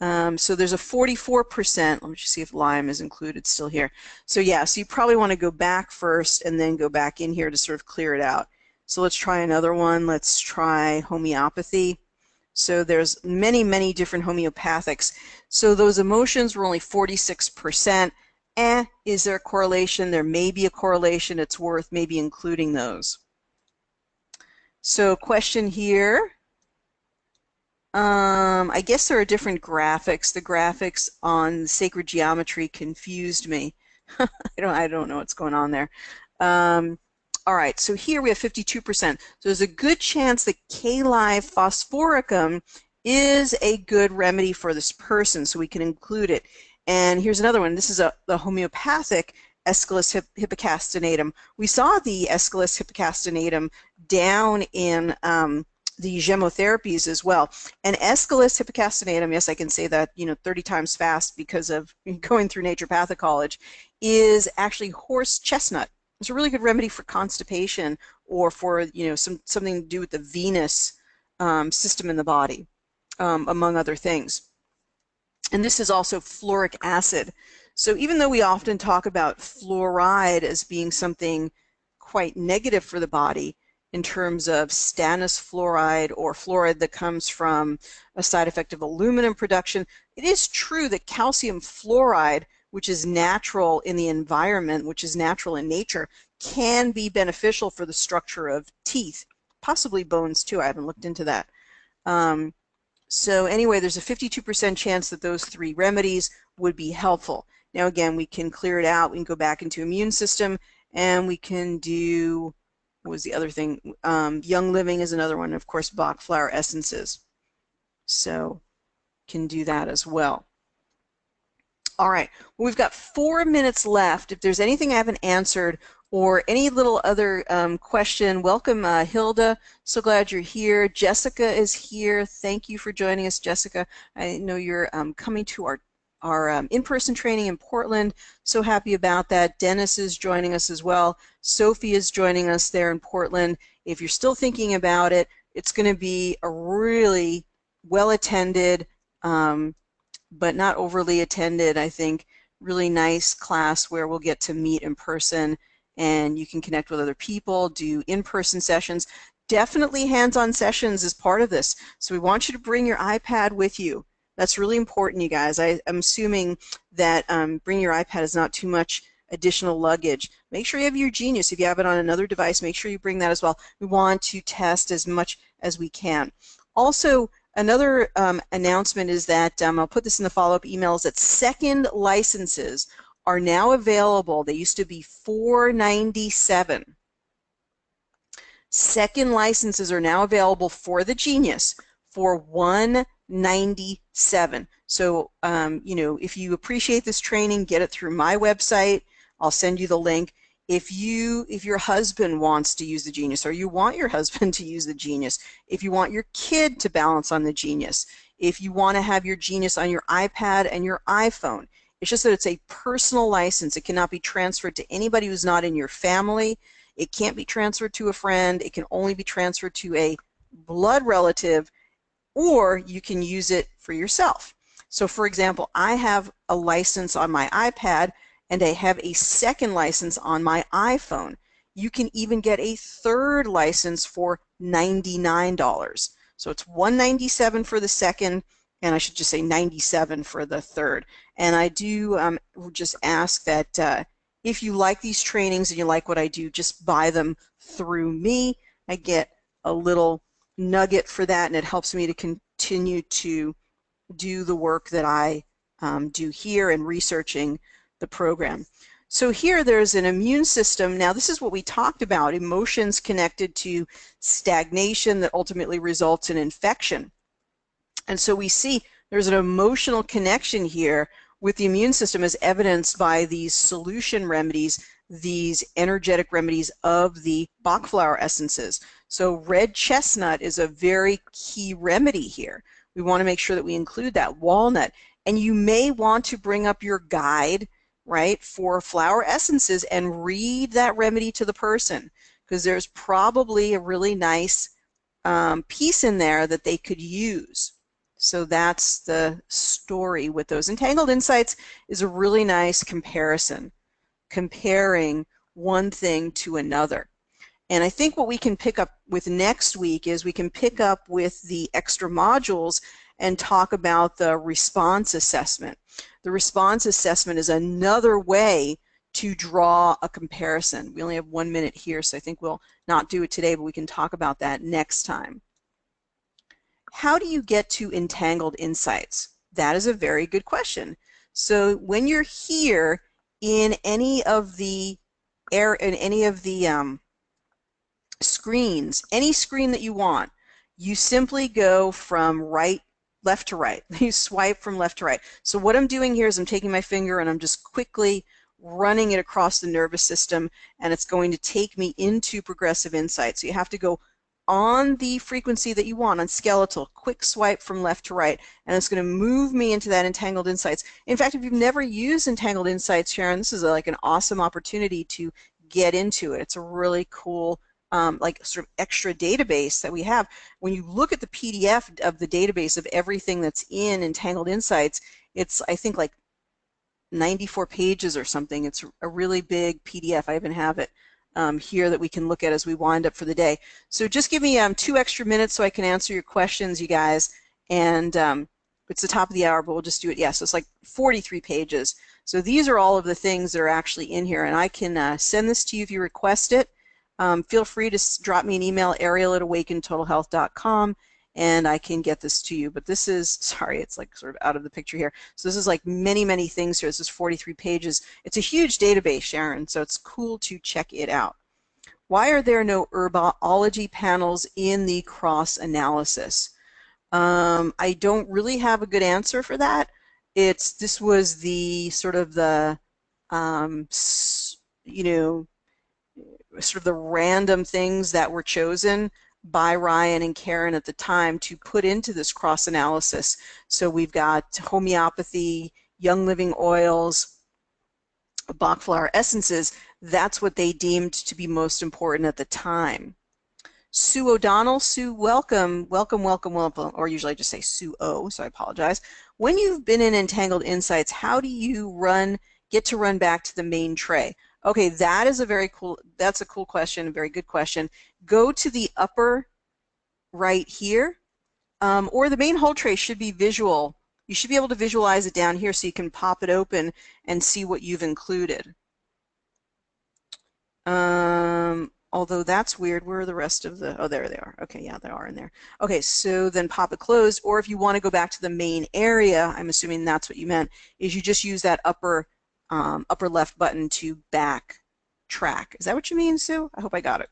So there's a 44%. Let me just see if Lyme is included still here. So yeah, so you probably want to go back first and then go back in here to sort of clear it out. So let's try another one. Let's try homeopathy. So there's many, many different homeopathics. So those emotions were only 46%. Is there a correlation? There may be a correlation. It's worth maybe including those. So question here. I guess there are different graphics. The graphics on sacred geometry confused me. I don't know what's going on there. All right, so here we have 52%. So there's a good chance that K-Live phosphoricum is a good remedy for this person, so we can include it. And here's another one. This is the homeopathic Aesculus hippocastinatum. We saw the Aesculus hippocastinatum down in the Gemmotherapies as well. And Aesculus hippocastinatum, yes, I can say that 30 times fast because of going through naturopathic college, is actually horse chestnut. It's a really good remedy for constipation, or for something to do with the venous system in the body, among other things. And this is also fluoric acid. So even though we often talk about fluoride as being something quite negative for the body, in terms of stannous fluoride, or fluoride that comes from a side effect of aluminum production, it is true that calcium fluoride, which is natural in the environment, which is natural in nature, can be beneficial for the structure of teeth, possibly bones too. I haven't looked into that. So anyway, there's a 52% chance that those three remedies would be helpful. Now again, we can clear it out. We can go back into immune system, and we can do, what was the other thing? Young Living is another one, of course, Bach flower essences. So can do that as well. All right, well, we've got 4 minutes left. If there's anything I haven't answered, or any little other question, welcome, Hilda. So glad you're here. Jessica is here. Thank you for joining us, Jessica. I know you're coming to our in-person training in Portland. So happy about that. Dennis is joining us as well. Sophie is joining us there in Portland. If you're still thinking about it, it's going to be a really well-attended, but not overly attended, I think, really nice class where we'll get to meet in person, and you can connect with other people, do in-person sessions. Definitely hands-on sessions is part of this. So we want you to bring your iPad with you. That's really important, you guys. I'm assuming that bringing your iPad is not too much additional luggage. Make sure you have your Genius. If you have it on another device, make sure you bring that as well. We want to test as much as we can. Also, another announcement is that I'll put this in the follow-up emails, that second licenses are now available. They used to be $497. Second licenses are now available for the Genius for $197. So, you know, if you appreciate this training, get it through my website. I'll send you the link. If your husband wants to use the Genius, or you want your husband to use the Genius, if you want your kid to balance on the Genius, if you want to have your Genius on your iPad and your iPhone, it's just that it's a personal license. It cannot be transferred to anybody who's not in your family. It can't be transferred to a friend. It can only be transferred to a blood relative, or you can use it for yourself. So for example, I have a license on my iPad and I have a second license on my iPhone. You can even get a third license for $99. So it's $197 for the second, and I should just say $97 for the third. And I do just ask that if you like these trainings and you like what I do, just buy them through me. I get a little nugget for that, and it helps me to continue to do the work that I do here in researching the program. So here there's an immune system. Now this is what we talked about, emotions connected to stagnation that ultimately results in infection. And so we see there's an emotional connection here with the immune system, as evidenced by these solution remedies, these energetic remedies of the Bach flower essences. So red chestnut is a very key remedy here. We want to make sure that we include that. Walnut. And you may want to bring up your guide, right, for flower essences and read that remedy to the person, because there's probably a really nice piece in there that they could use. So that's the story with those. Entangled Insights is a really nice comparison, comparing one thing to another. And I think what we can pick up with next week is we can pick up with the extra modules and talk about the response assessment. The response assessment is another way to draw a comparison. We only have 1 minute here, so I think we'll not do it today, but we can talk about that next time. How do you get to Entangled Insights? That is a very good question. So when you're here in any of the screens, any screen that you want, you simply go from left to right. You swipe from left to right. So what I'm doing here is I'm taking my finger and I'm just quickly running it across the nervous system, and it's going to take me into Progressive Insight. So you have to go on the frequency that you want, on skeletal, quick swipe from left to right, and it's going to move me into that Entangled Insights. In fact, if you've never used Entangled Insights, Sharon, this is like an awesome opportunity to get into it. It's a really cool like sort of extra database that we have. When you look at the PDF of the database of everything that's in Entangled Insights, it's, I think, like 94 pages or something. It's a really big PDF. I even have it here that we can look at as we wind up for the day. So just give me 2 extra minutes so I can answer your questions, you guys. And it's the top of the hour, but we'll just do it. Yeah, so it's like 43 pages. So these are all of the things that are actually in here, and I can send this to you if you request it. Feel free to drop me an email, ariel@awakentotalhealth.com, and I can get this to you. But this is, sorry, it's like sort of out of the picture here. So this is like many, many things here. This is 43 pages. It's a huge database, Sharon, so it's cool to check it out. Why are there no herbology panels in the cross analysis? I don't really have a good answer for that. This was the sort of the, you know, sort of the random things that were chosen by Ryan and Karen at the time to put into this cross analysis. So we've got homeopathy, young living oils, Bach flower essences. That's what they deemed to be most important at the time. Sue O'Donnell, Sue, welcome, welcome, welcome, welcome, or usually I just say Sue O, so I apologize. When you've been in Entangled Insights, how do you get to run back to the main tray? Okay, that is that's a cool question, a very good question. Go to the upper right here, or the main whole tray should be visual. You should be able to visualize it down here so you can pop it open and see what you've included. Although that's weird. Where are the rest of the, oh, there they are. Okay, yeah, they are in there. Okay, so then pop it closed, or if you want to go back to the main area, I'm assuming that's what you meant, is you just use that upper left button to backtrack. Is that what you mean, Sue? I hope I got it.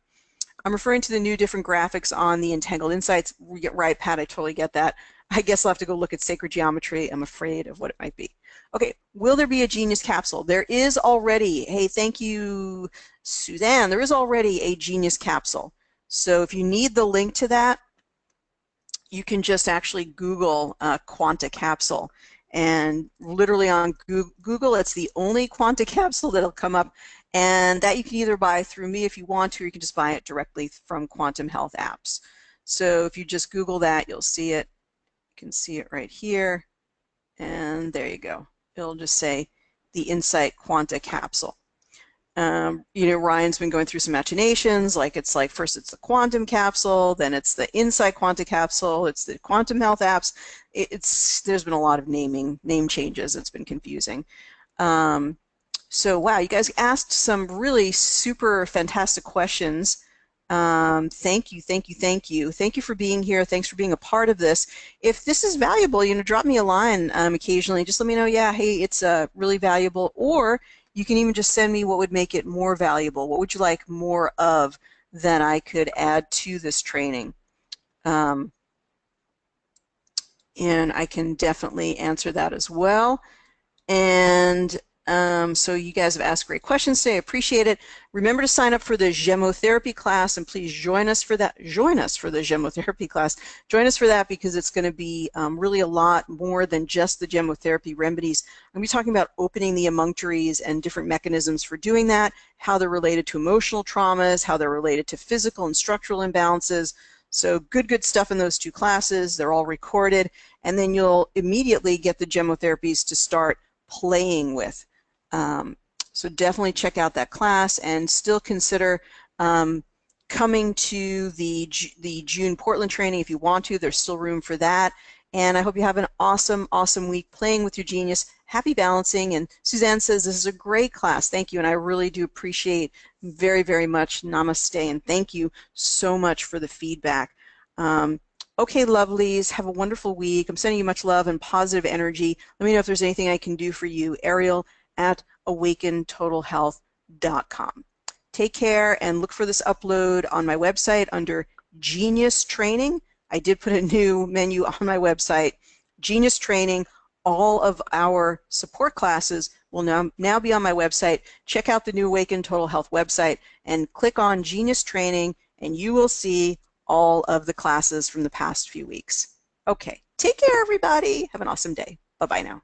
I'm referring to the new different graphics on the Entangled Insights. Right, Pat, I totally get that. I guess I'll have to go look at sacred geometry. I'm afraid of what it might be. Okay, will there be a Genius capsule? There is already. Hey, thank you, Suzanne. There is already a Genius capsule. So if you need the link to that, you can just actually Google Quanta capsule. And literally on Google, it's the only Quanta capsule that'll come up. And that you can either buy through me if you want to, or you can just buy it directly from Quantum Health Apps. So if you just Google that, you'll see it. You can see it right here. And there you go. It'll just say the Insight Quanta capsule. You know, Ryan's been going through some machinations, like it's like first it's the quantum capsule, then it's the Insight Quanta capsule, it's the Quantum Health Apps. There's been a lot of name changes. It's been confusing. So wow, you guys asked some really super fantastic questions. Thank you, thank you, thank you. Thank you for being here. Thanks for being a part of this. If this is valuable, you know, drop me a line occasionally. Just let me know, yeah, hey, it's really valuable. Or you can even just send me what would make it more valuable. What would you like more of that I could add to this training? And I can definitely answer that as well. And so you guys have asked great questions today. I appreciate it. Remember to sign up for the Gemmotherapy class, and please join us for that. Join us for the Gemmotherapy class. Join us for that because it's going to be really a lot more than just the Gemmotherapy remedies. I'm going to be talking about opening the emunctories and different mechanisms for doing that, how they're related to emotional traumas, how they're related to physical and structural imbalances. So good stuff in those two classes. They're all recorded, and then you'll immediately get the Gemmotherapies to start playing with. So definitely check out that class, and still consider coming to the June Portland training if you want to. There's still room for that. And I hope you have an awesome week playing with your genius. Happy balancing. And Suzanne says this is a great class. Thank you, and I really do appreciate very much. Namaste, and thank you so much for the feedback. Okay, lovelies, have a wonderful week. I'm sending you much love and positive energy. Let me know if there's anything I can do for you. Ariel at awakentotalhealth.com. Take care, and look for this upload on my website under Genius Training. I did put a new menu on my website, Genius Training. All of our support classes will now be on my website. Check out the new Awaken Total Health website and click on Genius Training, and you will see all of the classes from the past few weeks. Okay, take care, everybody. Have an awesome day. Bye-bye now.